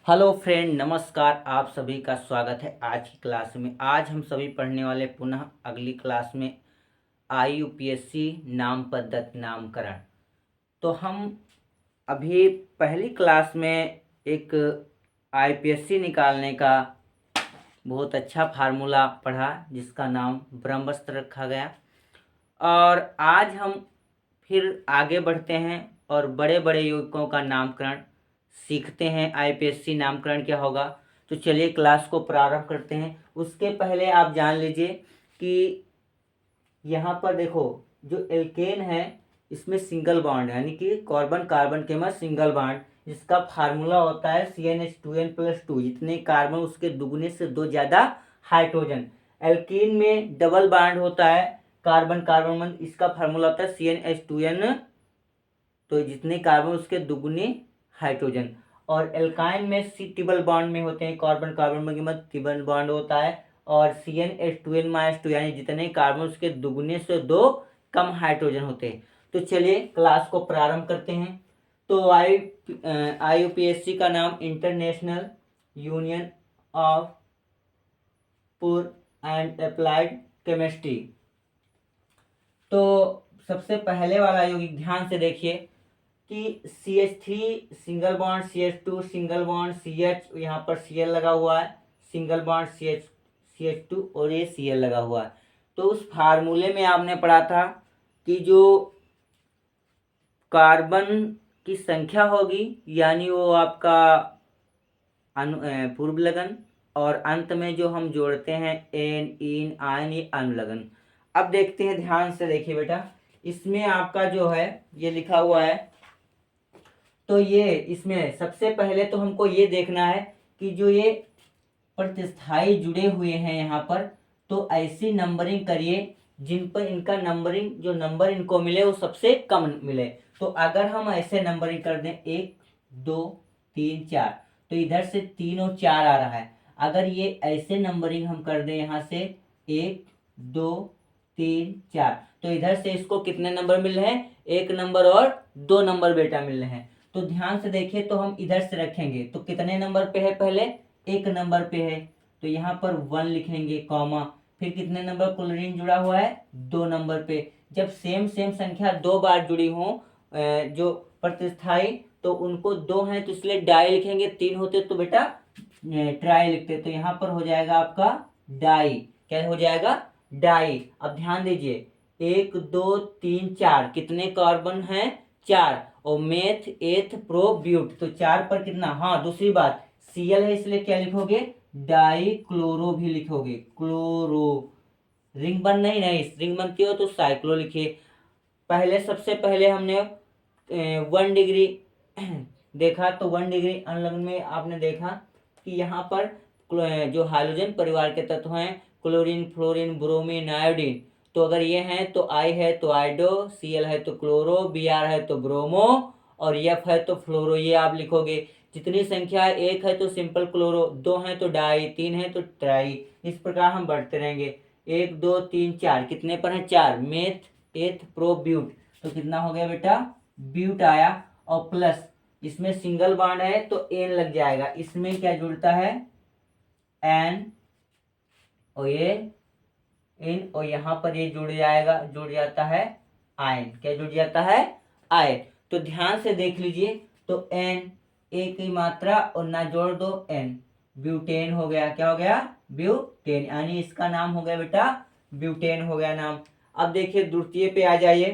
Hello friend, नमस्कार। आप सभी का स्वागत है आज की क्लास में। आज हम सभी पढ़ने वाले पुनः अगली क्लास में IUPAC नाम पद्धति नामकरण। तो हम अभी पहली क्लास में एक IPSC निकालने का बहुत अच्छा फार्मूला पढ़ा जिसका नाम ब्रह्मास्त्र रखा गया। और आज हम फिर आगे बढ़ते हैं और बड़े बड़े यौगिकों का नामकरण सीखते हैं। IPSC नामकरण क्या होगा। तो चलिए क्लास को प्रारंभ करते हैं। उसके पहले आप जान लीजिए कि यहाँ पर देखो, जो एल्केन है इसमें सिंगल बॉन्ड है, यानी कि कार्बन कार्बन के में सिंगल बॉन्ड, जिसका फार्मूला होता है CnH2n+2। जितने कार्बन उसके दुगने से दो ज़्यादा हाइड्रोजन। एल्कीन में डबल बॉन्ड होता है, कार्बन कार्बन में, इसका फार्मूला होता है CnH2n। तो जितने कार्बन उसके दुगने हाइड्रोजन। और एल्काइन में ट्रिपल बॉन्ड में होते हैं, कार्बन कार्बन में ट्रिपल बॉन्ड होता है। और CnH2n-2 यानी जितने कार्बन उसके दुगने से दो कम हाइड्रोजन होते हैं। तो चलिए क्लास को प्रारंभ करते हैं। तो IUPAC का नाम international union of pure and applied chemistry. तो सबसे पहले वाला यौगिक ध्यान से देखिए कि CH3 single bond, CH2 single bond, CH, यहाँ पर Cl लगा हुआ है, सिंगल बॉन्ड CH2 और ये Cl लगा हुआ है। तो उस फार्मूले में आपने पढ़ा था कि जो कार्बन की संख्या होगी यानी वो आपका पूर्व लगन, और अंत में जो हम जोड़ते हैं एन इन आयन, ये अनुलगन। अब देखते हैं, ध्यान से देखिए बेटा, इसमें आपका जो है ये लिखा हुआ है। तो ये इसमें सबसे पहले तो हमको ये देखना है कि जो ये प्रतिस्थाई जुड़े हुए हैं यहाँ पर, तो ऐसी नंबरिंग करिए जिन पर इनका नंबरिंग, जो नंबर इनको मिले वो सबसे कम मिले। तो अगर हम ऐसे नंबरिंग कर दें 1 2 3 4, तो इधर से 3 और 4 आ रहा है। अगर ये ऐसे नंबरिंग हम कर दें यहाँ से 1 2 3 4, तो इधर से इसको कितने नंबर मिल रहे हैं? 1 नंबर और 2 नंबर बेटा मिल रहे हैं। तो ध्यान से देखिए, तो हम इधर से रखेंगे तो कितने नंबर पे है? पहले 1 नंबर पे है, तो यहाँ पर 1 लिखेंगे, कॉमा, फिर कितने नंबर क्लोरीन जुड़ा हुआ है? 2 नंबर पे। जब सेम सेम संख्या 2 बार जुड़ी हो जो प्रतिस्थाई, तो उनको 2 हैं तो इसलिए डाई लिखेंगे, 3 होते तो बेटा ट्राई लिखते। तो यहाँ पर हो जाएगा आपका डाई। क्या हो जाएगा? डाई। अब ध्यान दीजिए, 1 2 3 4 कितने कार्बन हैं? 4। और मेथ एथ प्रो ब्यूट, तो 4 पर कितना? हाँ, दूसरी बात Cl है इसलिए क्या लिखोगे? डाई क्लोरो भी लिखोगे, क्लोरो। रिंग बन नहीं, रिंग बनती हो तो साइक्लो लिखिए। पहले सबसे पहले हमने 1 डिग्री देखा, तो 1 डिग्री अनुलग्न में आपने देखा कि यहाँ पर जो हाइड्रोजन परिवार के तत्व हैं, क्लोरीन फ्लोरीन ब्रोमीन आयोडीन, तो अगर ये हैं तो I है तो आइडो, Cl है तो क्लोरो, Br है तो ब्रोमो, और F है तो फ्लोरो। ये आप लिखोगे। जितनी संख्या है, 1 है तो सिंपल क्लोरो, 2 है तो डाई, 3 है तो ट्राई। इस प्रकार हम बढ़ते रहेंगे। 1 2 3 4 कितने पर है? 4। मेथ एथ प्रो ब्यूट, तो कितना हो गया बेटा? ब्यूट आया। और प्लस इसमें सिंगल बॉन्ड है तो एन लग जाएगा। इसमें क्या जुड़ता है? एन, और ये इन, और यहाँ पर ये जुड़ जाएगा, जुड़ जाता है आयन। क्या जुड़ जाता है? आयन। तो ध्यान से देख लीजिए, तो एन, एक की मात्रा और ना जोड़ दो, एन, ब्यूटेन हो गया। क्या हो गया? ब्यूटेन, यानी इसका नाम हो गया बेटा ब्यूटेन हो गया नाम। अब देखिए द्वितीय पे आ जाइए,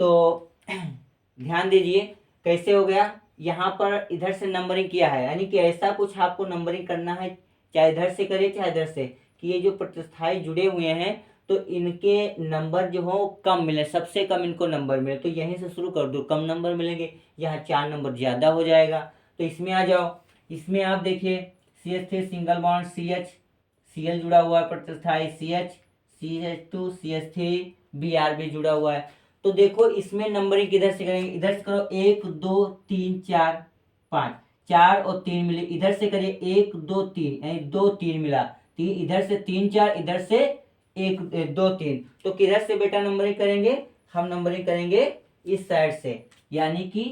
तो ध्यान दीजिए कैसे हो गया। यहाँ पर इधर से नंबरिंग किया है, यानी कि ऐसा कुछ आपको नंबरिंग करना है, चाहे इधर से करिए चाहे इधर से, कि ये जो प्रतिस्थाई जुड़े हुए हैं तो इनके नंबर जो हो कम मिले, सबसे कम इनको नंबर मिले। तो यहीं से शुरू कर दो, कम नंबर मिलेंगे, यहाँ 4 नंबर ज्यादा हो जाएगा। तो इसमें आ जाओ। इसमें आप देखिए CH3 single bond CH, Cl जुड़ा हुआ है प्रतिस्थाई CH, CH2 CH3 Br भी जुड़ा हुआ है। तो देखो इसमें नंबरिंग किधर से करेंगे? इधर से करो, 1 2 3 4 5, 4 और 3 मिले। इधर से करिए 1 2 3, यानी 2 3 मिला, इधर से 3 4, इधर से 1 2 3। तो किधर से बेटा नंबरिंग करेंगे? हम नंबरिंग करेंगे इस साइड से, यानी कि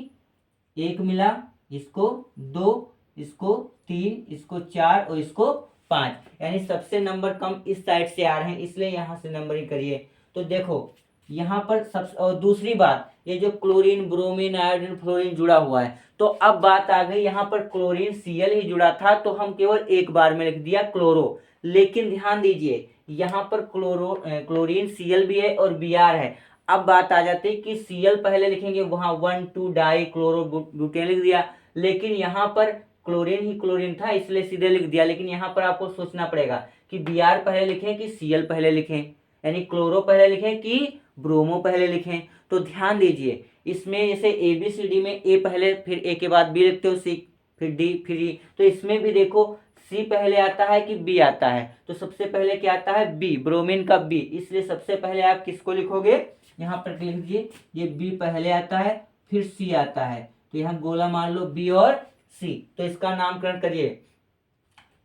1 मिला, इसको 2 इसको 3, इसको 4 और इसको 5, यानी सबसे नंबर कम इस साइड से आ रहे हैं, इसलिए यहाँ से नंबरिंग करिए। तो देखो यहाँ पर सब, और दूसरी बात, ये जो क्लोरीन, ब्रोमीन, आयोडीन, फ्लोरीन जुड़ा हुआ है, तो अब बात आ गई, यहाँ पर क्लोरीन Cl ही जुड़ा था तो हम केवल एक बार में लिख दिया क्लोरो। लेकिन ध्यान दीजिए यहाँ पर क्लोरीन Cl भी है और Br है। अब बात आ जाती है कि Cl पहले लिखेंगे, वहां 1,2 डाई क्लोरो ब्यूटेन लिख दिया, लेकिन यहाँ पर क्लोरीन ही क्लोरीन था इसलिए सीधे लिख दिया। लेकिन यहाँ पर आपको सोचना पड़ेगा कि Br पहले लिखें कि Cl पहले लिखें, यानी क्लोरो पहले लिखें कि ब्रोमो पहले लिखें। तो ध्यान दीजिए इसमें जैसे ABCD में A पहले, फिर A के बाद B लिखते हो, C फिर D फिर E, तो इसमें भी देखो C पहले आता है कि B आता है, तो सबसे पहले क्या आता है B, ब्रोमीन का B, इसलिए सबसे पहले आप किसको लिखोगे, यहाँ पर लिख दीजिए ये B पहले आता है फिर C आता है, तो यहाँ गोला मान लो B और C, तो इसका नामकरण करिए।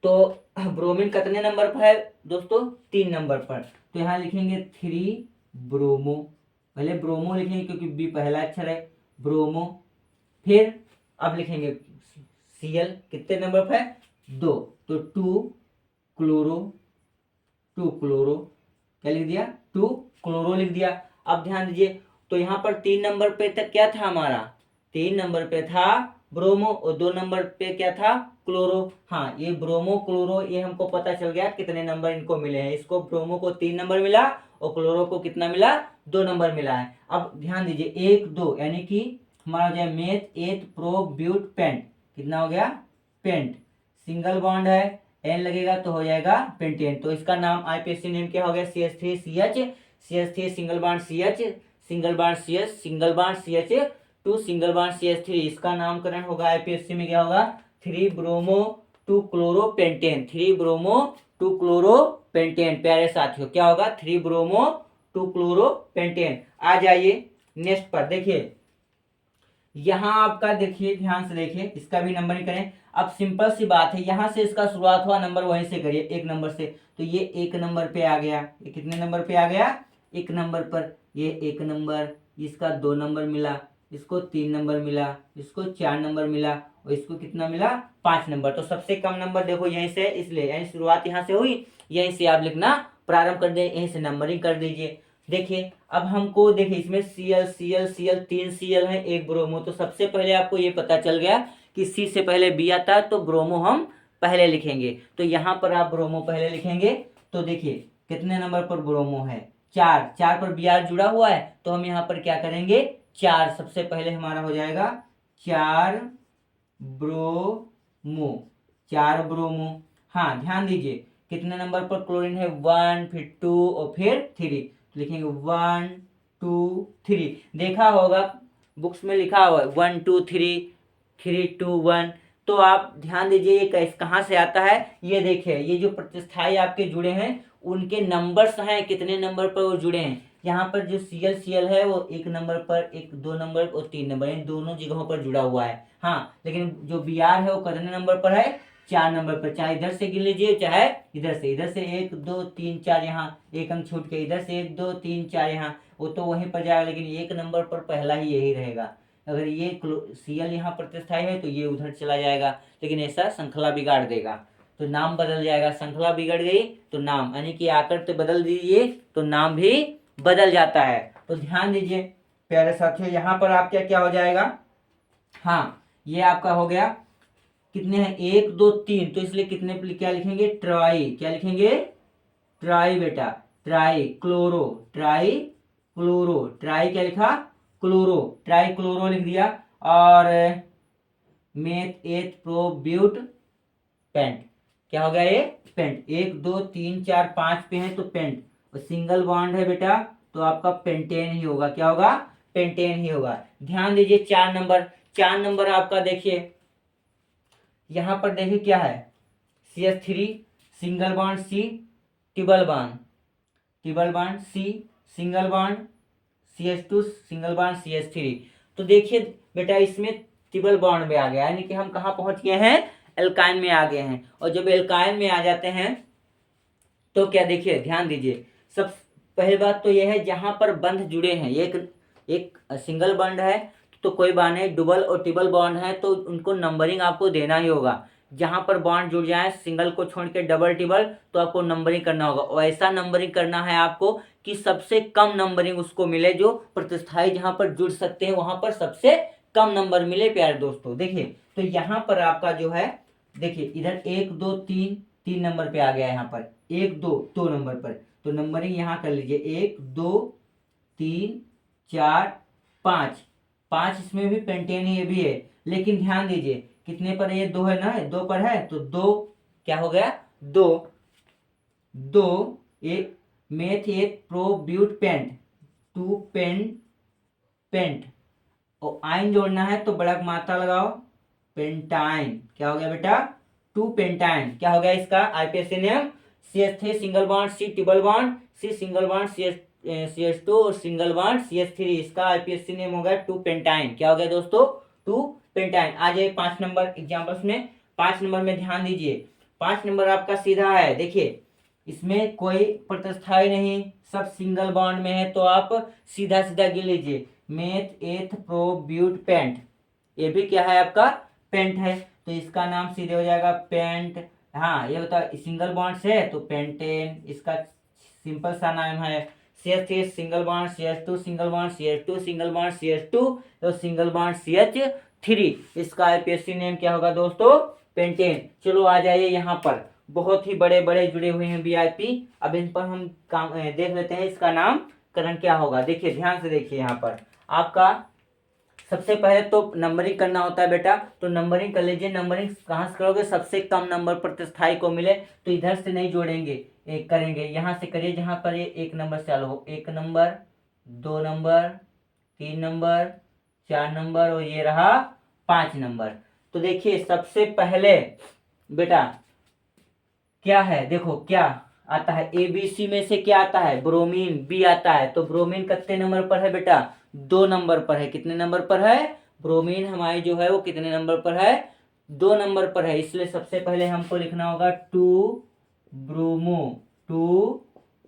तो ब्रोमीन कितने नंबर पर है दोस्तों, 3 नंबर पर, तो यहाँ लिखेंगे 3 ब्रोमो, पहले ब्रोमो लिखेंगे क्योंकि बी पहला अक्षर है, ब्रोमो। फिर अब लिखेंगे Cl कितने नंबर पर है, 2, तो 2 क्लोरो, 2 क्लोरो, क्या लिख दिया, 2 क्लोरो लिख दिया। अब ध्यान दीजिए तो यहाँ पर 3 नंबर पे तक क्या था हमारा, 3 नंबर पे था ब्रोमो और 2 नंबर पे क्या था, क्लोरो। हाँ ये ब्रोमो क्लोरो ये हमको पता चल गया कितने नंबर इनको मिले हैं, इसको ब्रोमो को 3 नंबर मिला और क्लोरो को कितना मिला, 2 नंबर मिला है। अब ध्यान दीजिए 1 2 यानी कि हमारा हो जाए मेथ, एथ, प्रो, ब्यूट, पेंट, कितना हो गया, पेंट, सिंगल बॉन्ड है, एन लगेगा तो हो जाएगा पेंटेन। तो इसका नाम IPSC नेम क्या हो गया, CH3CH, CH3 single bond CH, single bond CH, single bond CH2 single bond CH3, इसका नामकरण होगा IPSC में क्या होगा, 3 bromo 2 chloro pentane, 3 bromo 2 chloro pentane. प्यारे साथियों क्या होगा, 3 ब्रोमो 2 क्लोरो पेंटेन। आ जाइए नेक्स्ट पर, देखिए यहाँ आपका देखिए ध्यान से देखिए, इसका भी नंबरिंग करें। अब सिंपल सी बात है, यहाँ से इसका शुरुआत हुआ नंबर वहीं से करिए 1 नंबर से, तो ये 1 नंबर पे आ गया, ये कितने नंबर पे आ गया, 1 नंबर पर, ये 1 नंबर, इसका 2 नंबर मिला, इसको 3 नंबर मिला, इसको 4 नंबर मिला और इसको कितना मिला, 5 नंबर। तो सबसे कम नंबर देखो यहीं से, इसलिए यानी शुरुआत यहाँ से हुई, यहीं से आप लिखना प्रारंभ कर दे, यहीं से नंबरिंग कर दीजिए। देखिए अब हमको देखिए इसमें Cl 3 Cl है 1 ब्रोमो, तो सबसे पहले आपको ये पता चल गया कि C से पहले B आता है तो ब्रोमो हम पहले लिखेंगे, तो यहाँ पर आप ब्रोमो पहले लिखेंगे। तो देखिए कितने नंबर पर ब्रोमो है, 4, 4 पर Br जुड़ा हुआ है तो हम यहाँ पर क्या करेंगे, 4 सबसे पहले हमारा हो जाएगा 4 ब्रोमो, 4 ब्रोमो। हाँ ध्यान दीजिए कितने नंबर पर क्लोरीन है, 1 फिर 2 और फिर 3, लिखेंगे 1 2 3, देखा होगा बुक्स में लिखा हुआ है 1 2 3 3 2 1। तो आप ध्यान दीजिए ये कहाँ से आता है, ये देखिए ये जो प्रतिस्थाई आपके जुड़े हैं उनके नंबर्स हैं, कितने नंबर पर वो जुड़े हैं। यहाँ पर जो Cl है वो 1 नंबर पर, 2 नंबर और 3 नंबर, इन दोनों जगहों पर जुड़ा हुआ है। हाँ लेकिन जो Br है वो कितने नंबर पर है, 4 नंबर पर, चाहे इधर से गिन लीजिए चाहे इधर से, 1 2 3 4 यहाँ एक अंक छूट के, इधर से 1 2 3 4 यहाँ, वो तो वहीं पर जाएगा, लेकिन 1 नंबर पर पहला ही यही रहेगा। अगर ये Cl यहाँ प्रतिस्थाई है तो ये उधर चला जाएगा, लेकिन ऐसा श्रृंखला बिगाड़ देगा तो नाम बदल जाएगा, श्रृंखला बिगड़ गई तो नाम, यानी कि आकृति बदल दीजिए तो नाम भी बदल जाता है। तो ध्यान दीजिए प्यारे साथियों यहाँ पर आप क्या क्या हो जाएगा, हाँ ये आपका हो गया, कितने हैं 1 2 3, तो इसलिए कितने क्या लिखेंगे, ट्राई, क्या लिखेंगे, ट्राई बेटा, try chloro, try chloro, try क्या लिखा, क्लोरो, ट्राई क्लोरो लिख दिया। और मेथ एथ प्रो ब्यूट पेंट, क्या हो गया ये, पेंट, 1 2 3 4 5 पे है तो पेंट, और सिंगल बॉन्ड है बेटा तो आपका पेंटेन ही होगा, क्या होगा, पेंटेन ही होगा। ध्यान दीजिए 4 नंबर, 4 नंबर आपका देखिए यहाँ पर देखिए क्या है, CH3 single bond C, triple bond C, single bond CH2 single bond CH3। तो देखिए बेटा इसमें ट्रिपल बॉन्ड में आ गया, यानी कि हम कहाँ पहुंच गए हैं, एल्काइन में आ गए हैं। और जब एल्काइन में आ जाते हैं तो क्या, देखिए ध्यान दीजिए, सब पहली बात तो यह है जहां पर बंध जुड़े हैं, एक सिंगल बॉन्ड है तो कोई बात नहीं, डबल और ट्रिपल बॉन्ड है तो उनको नंबरिंग आपको देना ही होगा। जहां पर बॉन्ड जुड़ जाए सिंगल को छोड़ के डबल ट्रिपल, तो आपको नंबरिंग करना होगा, और ऐसा नंबरिंग करना है आपको कि सबसे कम नंबरिंग उसको मिले, जो प्रतिस्थाई जहां पर जुड़ सकते हैं वहां पर सबसे कम नंबर मिले प्यारे दोस्तों। देखिए तो यहाँ पर आपका जो है, देखिए इधर 1 2 3, 3 नंबर पे आ गया, यहाँ पर 1 2 2 नंबर पर, तो नंबरिंग यहाँ कर लीजिए 1 2 3 4 5, 5 इसमें भी पेंटेन ये भी है, लेकिन ध्यान दीजिए कितने पर है, ये 2 है ना, 2 पर है, तो 2 क्या हो गया, 2 2 एक मेथ एक प्रोब्यूट पेंट, टू पेंट पेंट, और आइन जोड़ना है तो बड़ा मात्रा लगाओ, पेंटाइन, क्या हो गया बेटा, टू पेंटाइन, क्या हो गया इसका IPSC name, CH3 single bond, C triple bond, C single bond, CH2 और सिंगल बॉन्ड CH3, इसका आईपीएससी नेम हो गया टू पेंटाइन। क्या हो गया दोस्तों, टू पेंटाइन। आ जाए 5 नंबर एग्जाम्पल्स में। 5 नंबर में ध्यान दीजिए, 5 नंबर आपका सीधा है, देखिए इसमें कोई प्रतिस्थाई नहीं, सब सिंगल बॉन्ड में है, तो आप सीधा सीधा गिन लीजिए, मेथ एथ प्रोब्यूट पेंट, ये भी क्या है आपका पेंट है, तो इसका नाम सीधे हो जाएगा पेंट। हाँ ये होता है सिंगल बॉन्ड से तो पेंटेन, इसका सिंपल सा नाम है। CH3 single bond, CH2 single bond, CH2 single bond, CH2 तो सिंगल बॉन्ड CH3, इसका आईपीएससी नेम क्या होगा दोस्तों, पेंटेन। चलो आ जाइए यहाँ पर, बहुत ही बड़े बड़े जुड़े हुए हैं वीआईपी, अब इन पर हम काम देख लेते हैं, इसका नामकरण क्या होगा। देखिए ध्यान से देखिए, यहाँ पर आपका सबसे पहले तो नंबरिंग करना होता है बेटा, तो नंबरिंग कर लीजिए। नंबरिंग कहाँ से करोगे, सबसे कम नंबर प्रतिस्थाई को मिले, तो इधर से नहीं जोड़ेंगे, एक करेंगे यहाँ से करिए, जहाँ पर ये 1 नंबर से चालू हो, 1 नंबर 2 नंबर 3 नंबर 4 नंबर और ये रहा 5 नंबर। तो देखिए सबसे पहले बेटा क्या है, देखो क्या आता है, ABC में से क्या आता है, ब्रोमीन, बी आता है, तो ब्रोमीन कितने नंबर पर है बेटा, 2 नंबर पर है। कितने नंबर पर है, ब्रोमीन हमारी जो है वो कितने नंबर पर है, 2 नंबर पर है, इसलिए सबसे पहले हमको लिखना होगा to bromo, to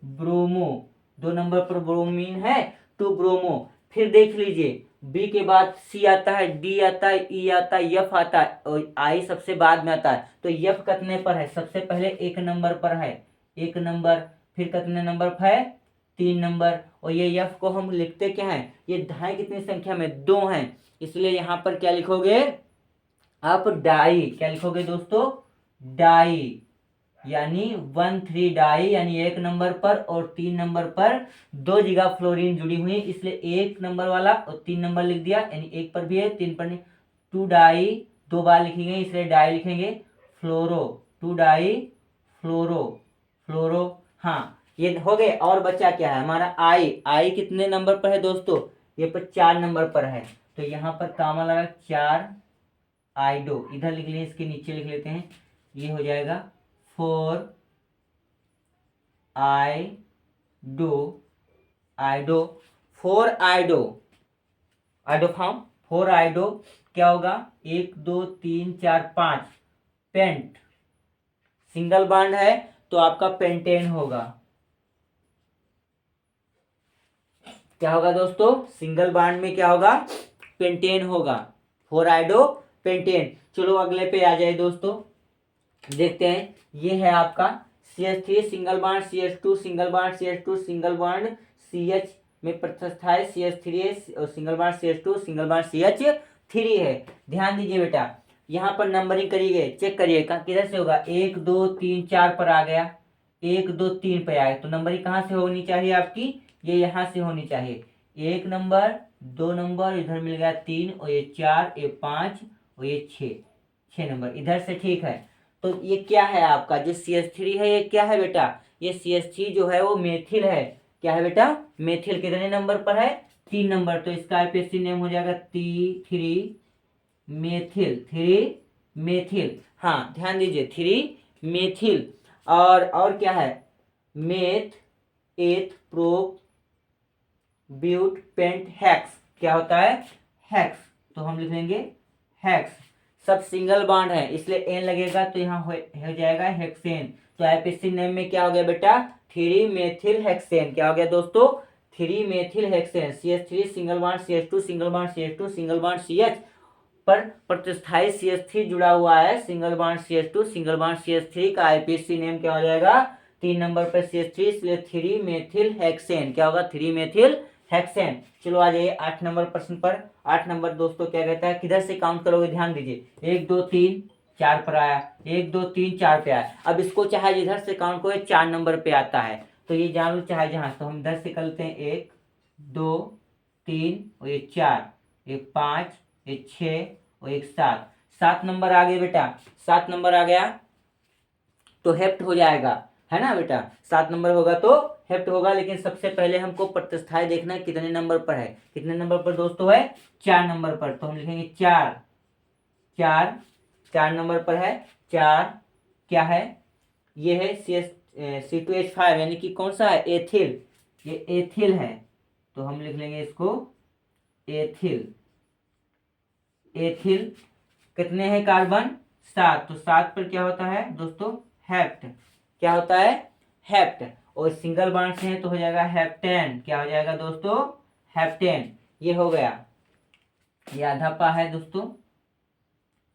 bromo, 2 number पर ब्रोमीन है, टू ब्रोमो। फिर देख लीजिए बी के बाद सी आता है, डी आता है, ई आता है, एफ आता है, और आई सबसे बाद में आता है, तो एफ कितने पर है, सबसे पहले 1 नंबर पर है, 1 नंबर, फिर कितने नंबर पर है, 3 नंबर, और ये एफ को हम लिखते क्या है, ये ढाई कितनी संख्या में, 2 है, इसलिए यहाँ पर क्या लिखोगे आप, डाई, क्या लिखोगे दोस्तों, डाई, यानी 1,3 डाई, यानी 1 नंबर पर और 3 नंबर पर 2 जगह फ्लोरीन जुड़ी हुई है, इसलिए 1 नंबर वाला और 3 नंबर लिख दिया, यानी 1 पर भी है 3 पर नहीं, 2 डाई 2 बार लिखेंगे इसलिए डाई लिखेंगे, फ्लोरो, 2 डाई फ्लोरो, फ्लोरो। हाँ ये हो गए, और बचा क्या है हमारा आई, आई कितने नंबर पर है दोस्तों, ये पर 4 नंबर पर है, तो यहाँ पर कामा लगा 4 आइडो, इधर लिख लिए, इसके नीचे लिख लेते हैं, ये हो जाएगा 4 आइडो, आइडो 4 आइडो, आइडो फॉर्म 4 आइडो क्या होगा, 1 2 3 4 5, पेंट, सिंगल बॉन्ड है तो आपका पेंटेन होगा, क्या होगा दोस्तों, सिंगल बॉन्ड में क्या होगा, पेंटेन होगा, 4 आइडो पेंटेन। चलो अगले पे आ जाए दोस्तों, देखते हैं, ये है आपका CH3 single bond, CH2 single bond, CH2 single bond CH में प्रतिस्थाई CH3 और single bond CH2 single bond CH3 है। ध्यान दीजिए बेटा, यहाँ पर नंबरिंग करिए, चेक करिएगा किधर से होगा, 1 2 3 4 पर आ गया, 1 2 3 पे आया, तो नंबरिंग कहाँ से होनी चाहिए आपकी, ये यहाँ से होनी चाहिए, 1 नंबर 2 नंबर, इधर मिल गया 3 और ये 4, ये 5 और ये 6 नंबर इधर से, ठीक है। तो ये क्या है आपका जो CH3 है, ये क्या है बेटा, ये CH3 जो है वो मेथिल है, क्या है बेटा, मेथिल, कितने नंबर पर है, 3 नंबर, तो इसका आईपीएससी नेम हो जाएगा T3 मेथिल, 3 मेथिल। हाँ ध्यान दीजिए 3 मेथिल, और क्या है, मेथ एथ प्रो ब्यूट पेंट हेक्स, क्या होता है, हेक्स, तो हम लिखेंगे हेक्स, सब सिंगल बॉन्ड है इसलिए एन लगेगा, तो यहाँ हो जाएगा हेक्सेन, तो आईपीएससी नेम में क्या हो गया बेटा, 3 मेथिल हेक्सेन, क्या हो गया दोस्तों, three methyl hexane CH3 single bond CH2 single bond CH2 single bond CH पर प्रतिस्थाई CH3 जुड़ा हुआ है, single bond CH2 single bond CH3 का IUPAC नेम क्या हो जाएगा, 3 नंबर पर CH3 इसलिए थ्री मेथिल हेक्सेन, क्या होगा, थ्री मेथिल हेक्सेन। चलो आ जाइए 8 नंबर प्रश्न पर। 8 नंबर दोस्तों क्या कहता है, किधर से काउंट करोगे, ध्यान दीजिए, 1 2 3 4 पर आया, 1 2 3 4 पे आया। अब इसको चाहे जिधर से काउंट करो 4 नंबर पे आता है, तो ये जान लो चाहे जहां, तो हम इधर से करते हैं 1 2 3 और ये 4, एक 5, एक 6 और एक 7, 7 नंबर आ गए बेटा, 7 नंबर आ गया तो हेप्ट हो जाएगा, है ना बेटा, 7 नंबर होगा तो हेप्ट होगा। लेकिन सबसे पहले हमको प्रतिस्थाई देखना है कितने नंबर पर है, कितने नंबर पर दोस्तों है, 4 नंबर पर, तो हम लिखेंगे 4, 4 4 नंबर पर है, 4 क्या है, ये है C2H5 यानी कि कौन सा है, एथिल, ये एथिल है, तो हम लिख लेंगे इसको एथिल, एथिल। कितने हैं कार्बन, 7, तो 7 पर क्या होता है दोस्तों, हेप्ट, क्या होता है, हेप्ट। और सिंगल बॉन्ड से है तो हो जाएगा हेप्टेन, क्या हो जाएगा दोस्तों, हेप्टेन। ये हो गया, ये आधा पा है दोस्तों,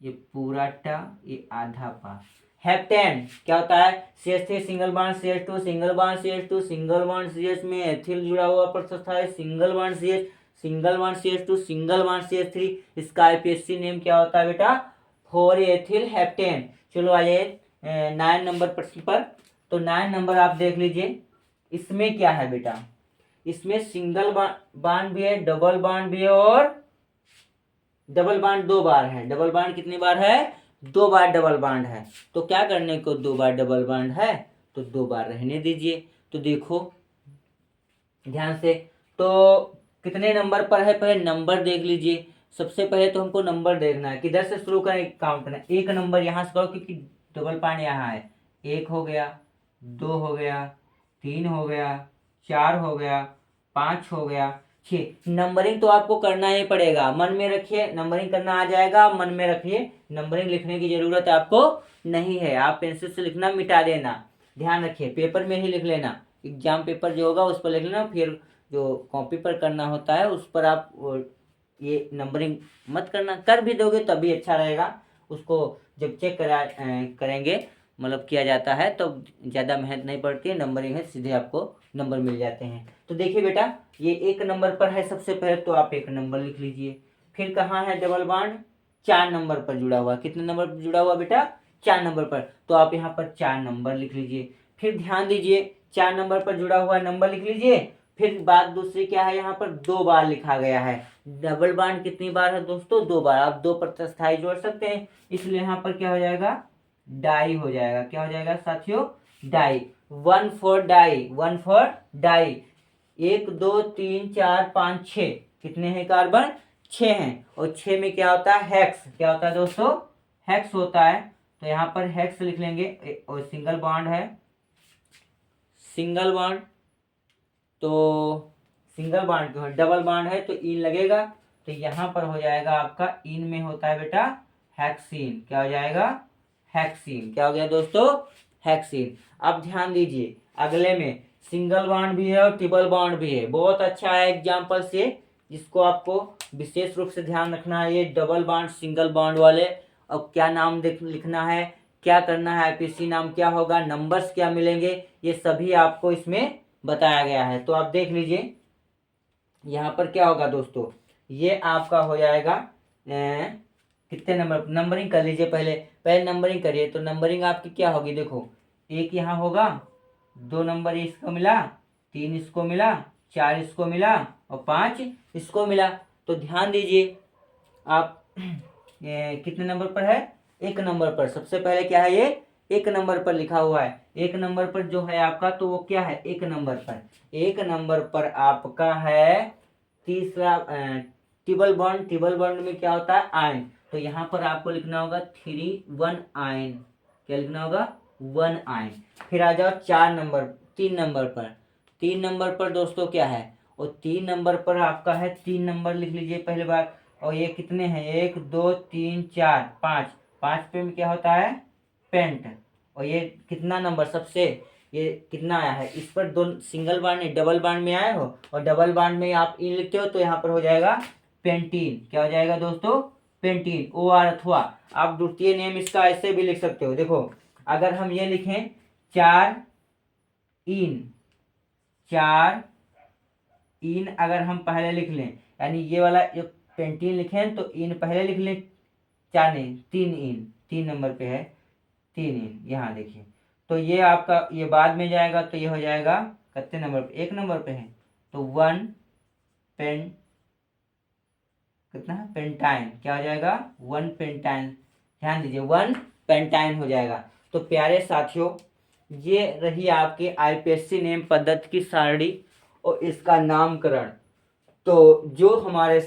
ये पूरा टा, ये आधा पा, हेप्टेन क्या होता है, CH3 single bond CH2 single bond CH2 single bond CH में एथिल जुड़ा हुआ प्रतिस्थाई है, single bond CH single bond CH2 single bond CH3, इसका IUPAC नेम क्या होता है बेटा, 4 एथिल हेप्टेन। चलो आइए 9 नंबर प्रश्न पर। तो 9 नंबर आप देख लीजिए, इसमें क्या है बेटा, इसमें सिंगल बॉन्ड भी है, डबल बॉन्ड भी है, और डबल बॉन्ड 2 बार है, डबल बॉन्ड कितनी बार है, 2 बार डबल बॉन्ड है। तो क्या करने को, 2 बार डबल बॉन्ड है तो 2 बार रहने दीजिए। तो देखो ध्यान से, तो कितने नंबर पर है, पहले नंबर देख लीजिए। सबसे पहले तो हमको नंबर देखना है, किधर से शुरू करें, काउंट करना है, 1 नंबर यहाँ से करो क्योंकि डबल बॉन्ड यहाँ है, 1 हो गया, 2 हो गया, 3 हो गया, 4 हो गया, 5 हो गया, 6। नंबरिंग तो आपको करना ही पड़ेगा, मन में रखिए, नंबरिंग करना आ जाएगा, मन में रखिए, नंबरिंग लिखने की जरूरत आपको नहीं है, आप पेंसिल से लिखना मिटा देना, ध्यान रखिए, पेपर में ही लिख लेना, एग्जाम पेपर जो होगा उस पर लिख लेना, फिर जो कॉपी पर करना होता है उस पर आप ये नंबरिंग मत करना, कर भी दोगे तभी अच्छा रहेगा, उसको जब चेक करेंगे मतलब किया जाता है तो ज़्यादा मेहनत नहीं पड़ती है, नंबरिंग है सीधे आपको नंबर मिल जाते हैं। तो देखिए बेटा, ये 1 नंबर पर है सबसे पहले, तो आप 1 नंबर लिख लीजिए। फिर कहाँ है डबल बॉन्ड, 4 नंबर पर जुड़ा हुआ, कितने नंबर पर जुड़ा हुआ बेटा, 4 नंबर पर, तो आप यहाँ पर 4 नंबर लिख लीजिए। फिर ध्यान दीजिए, 4 नंबर पर जुड़ा हुआ नंबर लिख लीजिए। फिर बात दूसरी क्या है, यहाँ पर 2 बार लिखा गया है, डबल बॉन्ड कितनी बार है दोस्तों, 2 बार, आप 2 प्रतिस्थाई जोड़ सकते हैं, इसलिए यहाँ पर क्या हो जाएगा, डाई हो जाएगा, क्या हो जाएगा साथियों, die, 1 for die, 1 for die, 1 2 3 4 5 6, कितने हैं कार्बन, 6 हैं, और 6 में क्या होता है, हेक्स, क्या होता है दोस्तों, हेक्स होता है, तो यहाँ पर हेक्स लिख लेंगे। और सिंगल बॉन्ड है, सिंगल बॉन्ड, तो सिंगल बॉन्ड क्यों है, डबल बॉन्ड है तो इन लगेगा, तो यहाँ पर हो जाएगा आपका, इन में होता है बेटा हेक्सीन, क्या हो जाएगा, हेक्सीन, क्या हो गया दोस्तों, हेक्सीन। अब ध्यान दीजिए, अगले में सिंगल बॉन्ड भी है और ट्रिपल बॉन्ड भी है, बहुत अच्छा है एग्जाम्पल से, जिसको आपको विशेष रूप से ध्यान रखना है, ये डबल बॉन्ड सिंगल बॉन्ड वाले। अब क्या नाम लिखना है, क्या करना है, IUPAC नाम क्या होगा, नंबर्स क्या मिलेंगे, ये सभी आपको इसमें बताया गया है। तो आप देख लीजिए यहाँ पर क्या होगा दोस्तों, ये आपका हो जाएगा कितने नंबर, नंबरिंग कर लीजिए, पहले पहले नंबरिंग करिए, तो नंबरिंग आपकी क्या होगी, देखो 1 यहाँ होगा, 2 नंबर इसको मिला, 3 इसको मिला, 4 इसको मिला, और 5 इसको मिला। तो ध्यान दीजिए आप कितने नंबर पर है, 1 नंबर पर, सबसे पहले क्या है, ये 1 नंबर पर लिखा हुआ है, 1 नंबर पर जो है आपका, तो वो क्या है, 1 नंबर पर, 1 नंबर पर आपका है तीसरा ट्रिपल बॉन्ड, ट्रिपल बॉन्ड में क्या होता है, आयन, तो यहाँ पर आपको लिखना होगा 3 1 आयन, क्या लिखना होगा, 1 आयन। फिर आ जाओ 4 नंबर, 3 नंबर पर, 3 नंबर पर दोस्तों क्या है, और 3 नंबर पर आपका है, 3 नंबर लिख लीजिए पहले बार, और ये कितने हैं, 1 2 3 4 5, 5 पे में क्या होता है, पेंट, और ये कितना नंबर, सबसे ये कितना आया है, इस पर दो सिंगल बार नहीं डबल बार में आए हो और डबल बार में आप इन लिखते हो तो यहाँ पर हो जाएगा पेंटीन। क्या हो जाएगा दोस्तों, पेंटीन। ओ आर अथवा आप द्वितीय नेम इसका ऐसे भी लिख सकते हो। देखो अगर हम ये लिखें 4 इन, 4 इन अगर हम पहले लिख लें, यानी ये वाला जो पेंटीन लिखें तो इन पहले लिख लें, 4 नहीं 3 इन, 3 नंबर पे है 3 इन, यहाँ देखिए। तो ये आपका ये बाद में जाएगा तो ये हो जाएगा कितने नंबर पे, 1 नंबर पे है तो 1 पेन कितना है पेंटाइन। क्या हो जाएगा 1 पेंटाइन, ध्यान दीजिए 1 पेंटाइन हो जाएगा। तो प्यारे साथियों ये रही आपके आईपीएससी नेम पद्धति की सारणी और इसका नामकरण। तो जो हमारे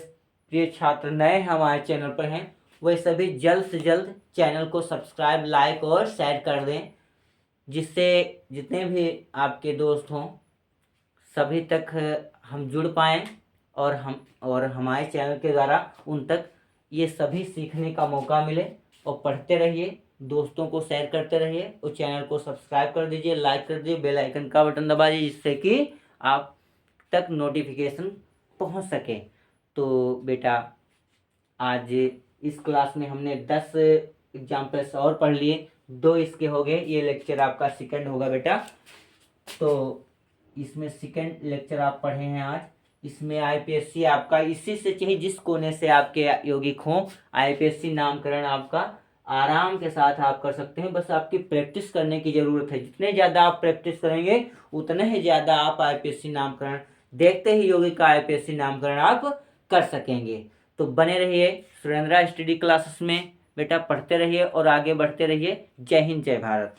प्रिय छात्र नए हमारे चैनल पर हैं वह सभी जल्द से जल्द चैनल को सब्सक्राइब, लाइक और शेयर कर दें, जिससे जितने भी आपके दोस्त हों सभी तक हम जुड़ पाएँ और हमारे चैनल के द्वारा उन तक ये सभी सीखने का मौका मिले। और पढ़ते रहिए, दोस्तों को शेयर करते रहिए और चैनल को सब्सक्राइब कर दीजिए, लाइक कर दीजिए, बेल आइकन का बटन दबा दीजिए जिससे कि आप तक नोटिफिकेशन पहुंच सके। तो बेटा आज इस क्लास में हमने 10 एग्जाम्पल्स और पढ़ लिए, 2 इसके हो गए, ये लेक्चर आपका सेकंड होगा बेटा। तो इसमें सेकंड लेक्चर आप पढ़े हैं आज। इसमें आईपीएससी आपका इसी से चाहिए जिस कोने से आपके यौगिक हों, आईपीएससी नामकरण आपका आराम के साथ आप कर सकते हैं। बस आपकी प्रैक्टिस करने की ज़रूरत है। जितने ज़्यादा आप प्रैक्टिस करेंगे उतने ही ज़्यादा आप आईपीएससी नामकरण देखते ही यौगिक का आईपीएससी नामकरण आप कर सकेंगे। तो बने रहिए सुरेंद्रा स्टडी क्लासेस में बेटा, पढ़ते रहिए और आगे बढ़ते रहिए। जय हिंद, जय भारत।